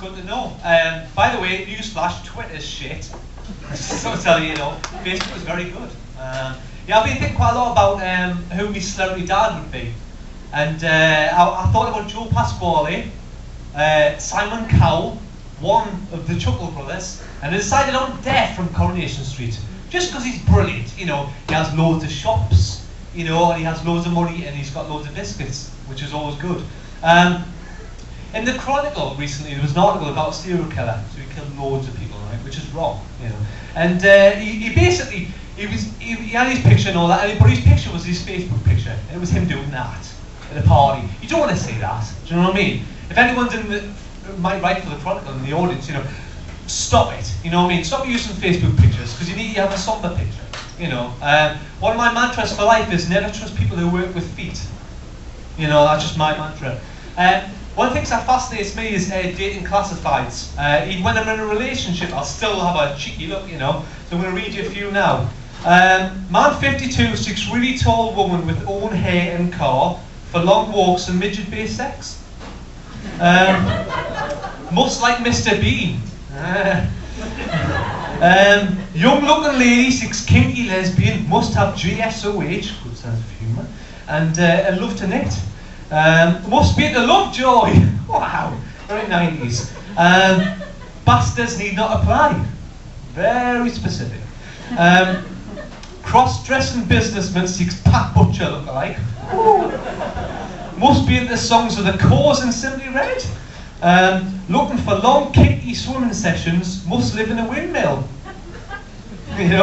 good to know. By the way, newsflash, Twitter's shit. So tell you, Facebook was very good. Yeah, I've been thinking quite a lot about who my celebrity dad would be. And I thought about Joe Pasquale, Simon Cowell, one of the Chuckle Brothers, and I decided on Death from Coronation Street. Just because he's brilliant, he has loads of shops, and he has loads of money, and he's got loads of biscuits, which is always good. In the Chronicle recently, there was an article about a serial killer, so he killed loads of people, right, which is wrong, And he basically, he had his picture and all that, but his picture was his Facebook picture. It was him doing that at a party. You don't want to see that, do you know what I mean? If anyone's might write for the Chronicle in the audience, stop it, Stop using Facebook pictures, because you need to have a somber picture, One of my mantras for life is never trust people who work with feet. That's just my mantra. One of the things that fascinates me is dating classifieds. Even when I'm in a relationship, I'll still have a cheeky look, So I'm going to read you a few now. Man 52 seeks really tall woman with own hair and car for long walks and midget-based sex. Must like Mr. Bean. Young-looking lady seeks kinky lesbian, must have GSOH, good sense of humour, and love to knit. Must be the Lovejoy. Wow, very 90s. Bastards need not apply. Very specific. Cross-dressing businessman seeks Pat Butcher look-alike. Must be into songs of The Cause and Simply Red. Looking for long, kinky swimming sessions. Must live in a windmill. Good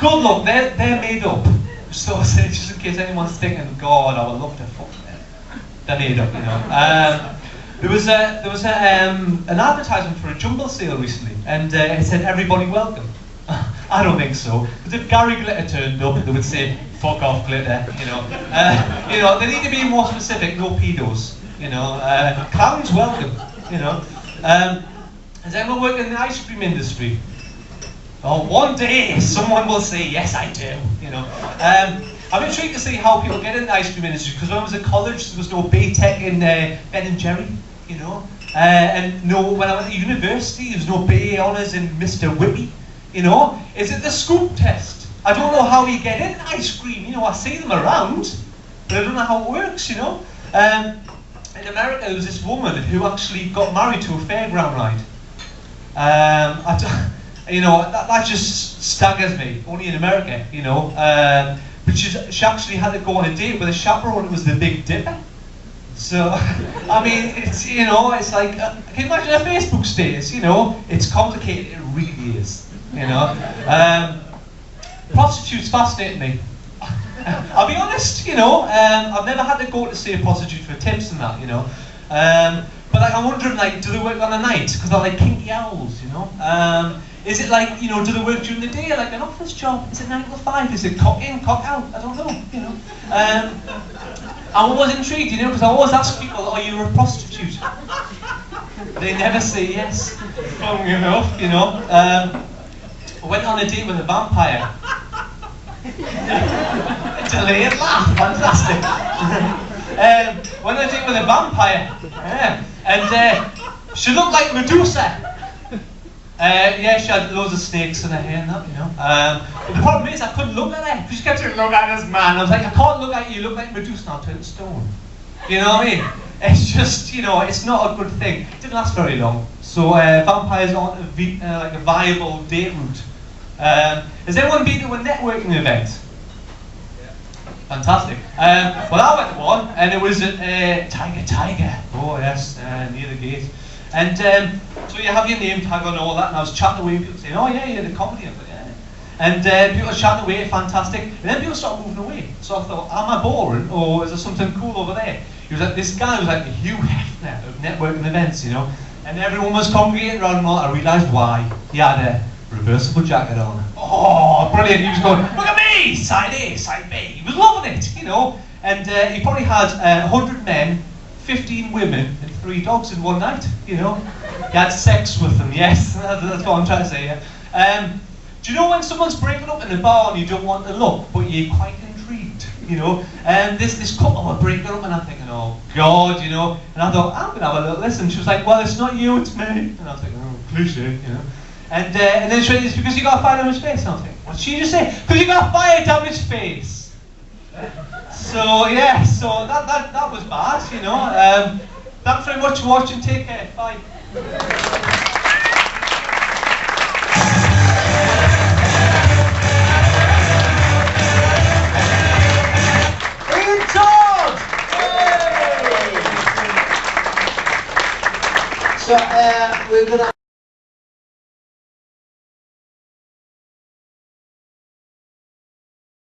luck. They're made up. So just in case anyone's thinking, God, I would love to fuck them. They're made up, There was an advertisement for a jumble sale recently, and it said everybody welcome. I don't think so. Because if Gary Glitter turned up, they would say fuck off Glitter. They need to be more specific. No pedos. Clowns welcome. Does anyone work in the ice cream industry? Oh, one day someone will say yes, I do. I'm intrigued to see how people get in the ice cream industry, because when I was at college there was no Baytech in Ben and Jerry, and no, when I went to university there was no Bay Honours in Mr. Whippy, Is it the scoop test? I don't know how you get in ice cream, I see them around, but I don't know how it works, In America there was this woman who actually got married to a fairground ride. That just staggers me, only in America, But she actually had to go on a date with a chaperone. It was the Big Dipper. So, I mean, it's like, can you imagine a Facebook status? It's complicated. It really is. Prostitutes fascinate me. I'll be honest. I've never had to go to see a prostitute for tips and that. But I'm wondering, do they work on the night? Because they're like kinky owls. Is it like, do they work during the day, like an office job? Is it 9 to 5? Is it cock in, cock out? I don't know, I'm always intrigued, because I always ask people, are you a prostitute? They never say yes, funnily enough, I went on a date with a vampire. A delayed laugh, fantastic. Went on a date with a vampire, and she looked like Medusa. Yeah, she had loads of snakes in her hair and that, But the problem is, I couldn't look at her. She kept saying, look at this man. I was like, I can't look at you. You look like Medusa now, turned stone. You know what I mean? It's just, it's not a good thing. It didn't last very long. So vampires aren't like a viable date route. Has anyone been to a networking event? Yeah. Fantastic. Well, I went to one, and it was at Tiger. Oh yes, near the gate. And so you have your name tag on all that, and I was chatting away, people saying, oh yeah, you're the comedy. I was like, yeah. And people are chatting away, fantastic. And then people start moving away. So I thought, am I boring, or is there something cool over there? He was like, this guy was like the Hugh Hefner of networking events, And everyone was congregating around him, and I realised why. He had a reversible jacket on. Oh, brilliant. He was going, look at me, side A, side B. He was loving it, And he probably had 100 men, 15 women, and 3 dogs in one night, He had sex with them, yes, that's what I'm trying to say, yeah. Do you know when someone's breaking up in a bar and you don't want to look, but you're quite intrigued, And this couple were breaking up and I'm thinking, oh God, you know. And I thought, I'm going to have a little listen. She was like, well, it's not you, it's me. And I was like, oh, cliche, you know. And then she went, it's because you got a fire down his face. And I was like, what did she just say? Because you got a fire down his face. So yeah, so that was bad, you know. Thanks very much for watching. Take care. Bye. IanTodd! So we're gonna